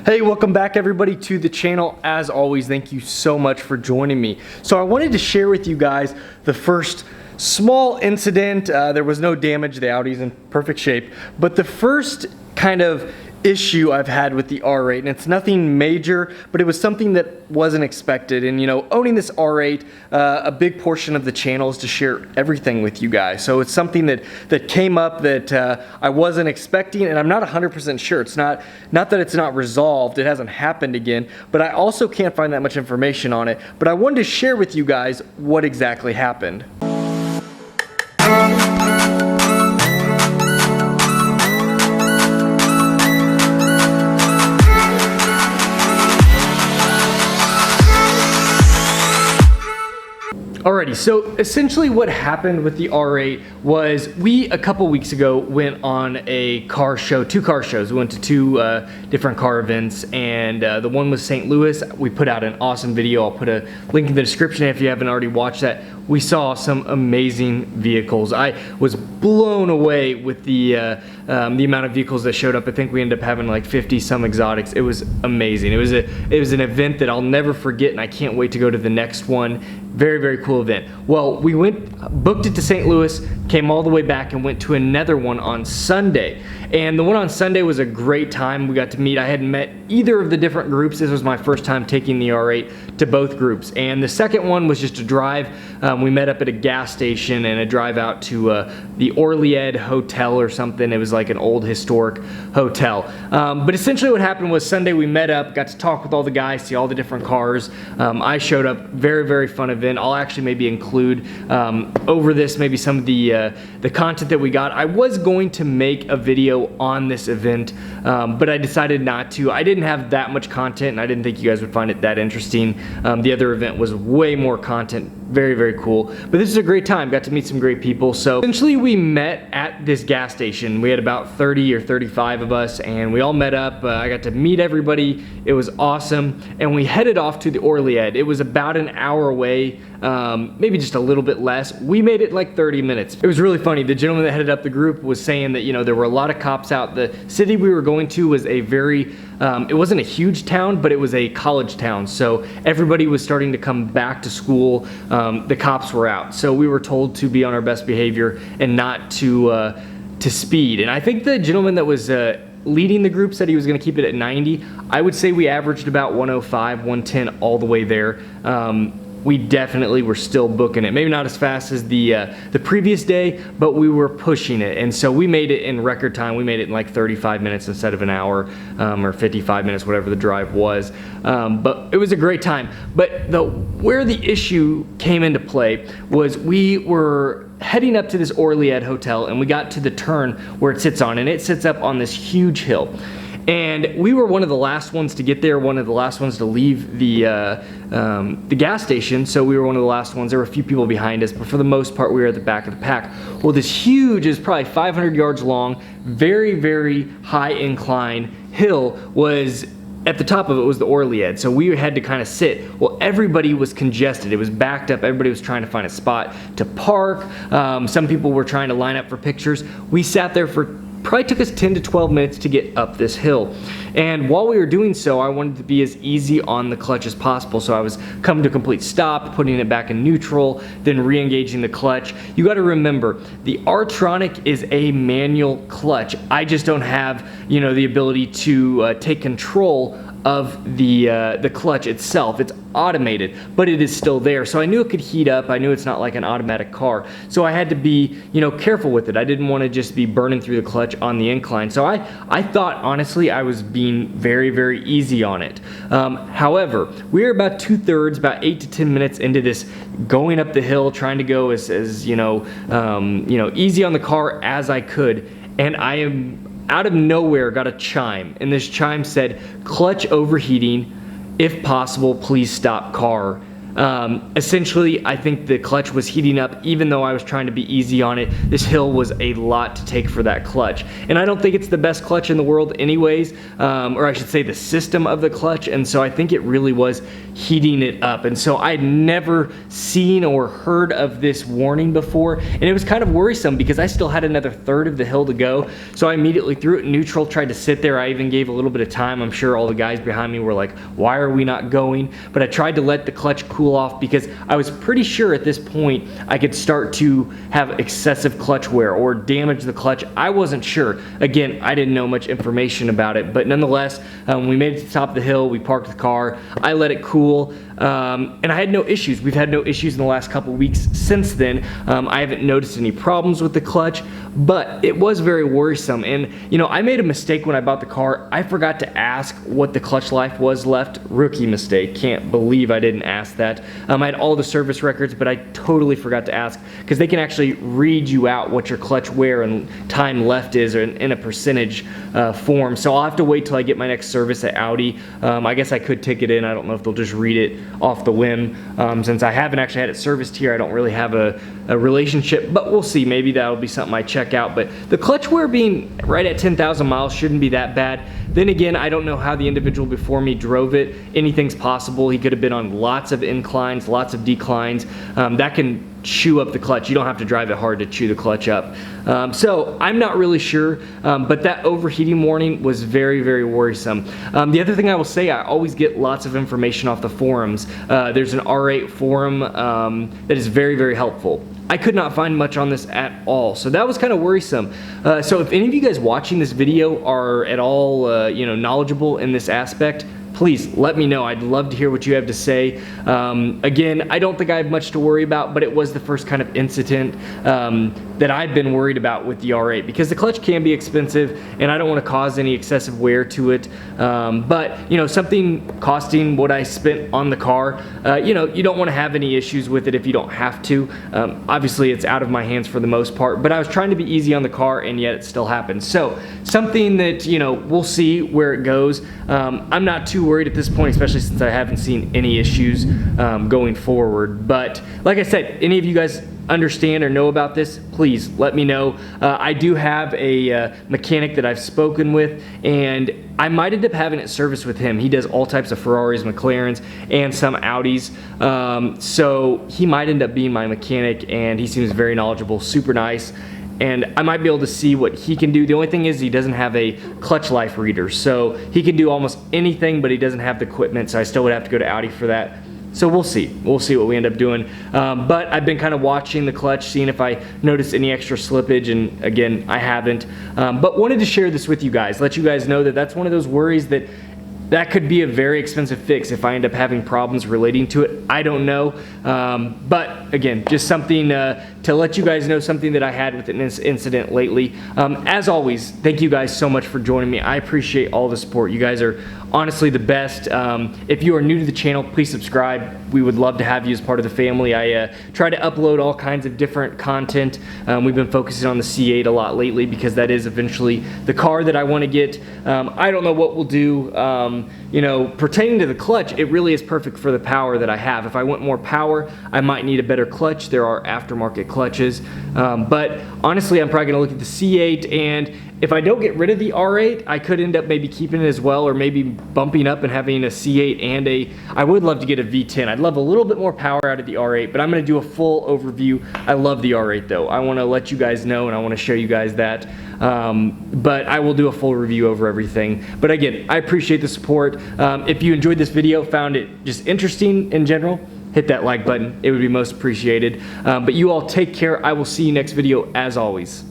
Hey, welcome back everybody to the channel. As always, thank you so much for joining me. So I wanted to share with you guys the first small incident. There was no damage, the Audi's in perfect shape, but the first kind of issue I've had with the R8, and it's nothing major, but it was something that wasn't expected. And you know, owning this R8, a big portion of the channel is to share everything with you guys. So it's something that came up that I wasn't expecting, and I'm not 100% sure. It's not that it's not resolved, it hasn't happened again, but I also can't find that much information on it. But I wanted to share with you guys what exactly happened. Alrighty, so essentially what happened with the R8 was we, a couple weeks ago, went on a car show, two car shows. We went to two different car events, and the one was St. Louis. We put out an awesome video. I'll put a link in the description if you haven't already watched that. We saw some amazing vehicles. I was blown away with the amount of vehicles that showed up. I think we ended up having like 50 some exotics. It was amazing. It was an event that I'll never forget, and I can't wait to go to the next one. Very, very cool event. Well, we booked it to St. Louis, came all the way back and went to another one on Sunday. And the one on Sunday was a great time. We got to meet, I hadn't met either of the different groups. This was my first time taking the R8 to both groups. And the second one was just a drive. We met up at a gas station and a drive out to the Orlied Hotel or something. It was like an old historic hotel. But essentially what happened was Sunday we met up, got to talk with all the guys, see all the different cars. I showed up, very, very fun event. I'll actually maybe include over this maybe some of the content that we got. I was going to make a video on this event, but I decided not to. I didn't have that much content, and I didn't think you guys would find it that interesting. The other event was way more content, very, very cool. But this is a great time, got to meet some great people. So essentially we met at this gas station. We had about 30 or 35 of us, and we all met up. I got to meet everybody. It was awesome, and we headed off to the Orlied. It was about an hour away, maybe just a little bit less. We made it like 30 minutes. It was really funny. The gentleman that headed up the group was saying that, you know, there were a lot of cops out. The city we were going to was a very, it wasn't a huge town, but it was a college town. So everybody was starting to come back to school. The cops were out. So we were told to be on our best behavior and not to speed. And I think the gentleman that was leading the group said he was going to keep it at 90. I would say we averaged about 105, 110 all the way there. We definitely were still booking it. Maybe not as fast as the previous day, but we were pushing it. And so we made it in record time. We made it in like 35 minutes instead of an hour, or 55 minutes, whatever the drive was. But it was a great time. But where the issue came into play was we were heading up to this Orlied Hotel, and we got to the turn where it sits on, and it sits up on this huge hill. And we were one of the last ones to get there, one of the last ones to leave the gas station, so we were one of the last ones. There were a few people behind us, but for the most part, we were at the back of the pack. Well, this huge, is probably 500 yards long, very, very high incline hill was at the top of it was the Orlied, so we had to kind of sit. Well, everybody was congested. It was backed up. Everybody was trying to find a spot to park. Some people were trying to line up for pictures. We sat there for probably took us 10 to 12 minutes to get up this hill. And while we were doing so, I wanted to be as easy on the clutch as possible. So I was coming to a complete stop, putting it back in neutral, then re-engaging the clutch. You got to remember, the R-Tronic is a manual clutch. I just don't have, you know, the ability to take control of the clutch itself. It's automated, but it is still there. So I knew it could heat up. I knew it's not like an automatic car. So I had to be, you know, careful with it. I didn't want to just be burning through the clutch on the incline. So I thought, honestly, I was being very, very easy on it. However, we were about 2/3, about 8 to 10 minutes into this going up the hill, trying to go as easy on the car as I could. And I am out of nowhere got a chime, and this chime said, "Clutch overheating. If possible, please stop car." Essentially, I think the clutch was heating up even though I was trying to be easy on it. This hill was a lot to take for that clutch. And I don't think it's the best clutch in the world anyways, or I should say the system of the clutch, and so I think it really was heating it up. And so I'd never seen or heard of this warning before, and it was kind of worrisome because I still had another third of the hill to go. So I immediately threw it in neutral, tried to sit there. I even gave a little bit of time. I'm sure all the guys behind me were like, why are we not going? But I tried to let the clutch cool off because I was pretty sure at this point I could start to have excessive clutch wear or damage the clutch. I wasn't sure. Again, I didn't know much information about it, but nonetheless, we made it to the top of the hill. We parked the car. I let it cool, and I had no issues. We've had no issues in the last couple weeks since then. I haven't noticed any problems with the clutch, but it was very worrisome. And you know, I made a mistake when I bought the car. I forgot to ask what the clutch life was left. Rookie mistake. Can't believe I didn't ask that. I had all the service records, but I totally forgot to ask because they can actually read you out what your clutch wear and time left is in a percentage form. So I'll have to wait till I get my next service at Audi. I guess I could take it in. I don't know if they'll just read it off the whim. Since I haven't actually had it serviced here, I don't really have a relationship, but we'll see. Maybe that'll be something I check out. But the clutch wear being right at 10,000 miles shouldn't be that bad. Then again, I don't know how the individual before me drove it. Anything's possible. He could have been on lots of inclines, lots of declines. That can chew up the clutch. You don't have to drive it hard to chew the clutch up. So I'm not really sure, but that overheating warning was very, very worrisome. The other thing I will say, I always get lots of information off the forums. There's an R8 forum that is very, very helpful. I could not find much on this at all, so that was kind of worrisome. So if any of you guys watching this video are at all knowledgeable in this aspect, please let me know. I'd love to hear what you have to say. Again, I don't think I have much to worry about, but it was the first kind of incident that I've been worried about with the R8 because the clutch can be expensive and I don't want to cause any excessive wear to it. But you know, something costing what I spent on the car, you don't want to have any issues with it if you don't have to. Obviously, it's out of my hands for the most part, but I was trying to be easy on the car and yet it still happened. So something that, we'll see where it goes. I'm not too worried at this point, especially since I haven't seen any issues going forward. But like I said, any of you guys understand or know about this, please let me know. I do have a mechanic that I've spoken with, and I might end up having it serviced with him. He does all types of Ferraris, McLarens, and some Audis. So he might end up being my mechanic, and he seems very knowledgeable, super nice. And I might be able to see what he can do. The only thing is he doesn't have a clutch life reader. So he can do almost anything, but he doesn't have the equipment. So I still would have to go to Audi for that. So we'll see. We'll see what we end up doing. But I've been kind of watching the clutch, seeing if I notice any extra slippage. And again, I haven't. But wanted to share this with you guys. Let you guys know that that's one of those worries that could be a very expensive fix if I end up having problems relating to it. I don't know. But again, just something to let you guys know, something that I had with an incident lately. As always, thank you guys so much for joining me. I appreciate all the support. You guys are honestly the best. If you are new to the channel, please subscribe. We would love to have you as part of the family. I try to upload all kinds of different content. We've been focusing on the C8 a lot lately because that is eventually the car that I want to get. I don't know what we'll do. Pertaining to the clutch, it really is perfect for the power that I have. If I want more power, I might need a better clutch. There are aftermarket clutches. But honestly, I'm probably going to look at the C8, and if I don't get rid of the R8, I could end up maybe keeping it as well, or maybe bumping up and having a C8 and I would love to get a V10. I'd love a little bit more power out of the R8, but I'm going to do a full overview. I love the R8 though. I want to let you guys know, and I want to show you guys that. But I will do a full review over everything. But again, I appreciate the support. If you enjoyed this video, found it just interesting in general, hit that like button. It would be most appreciated. But you all take care. I will see you next video as always.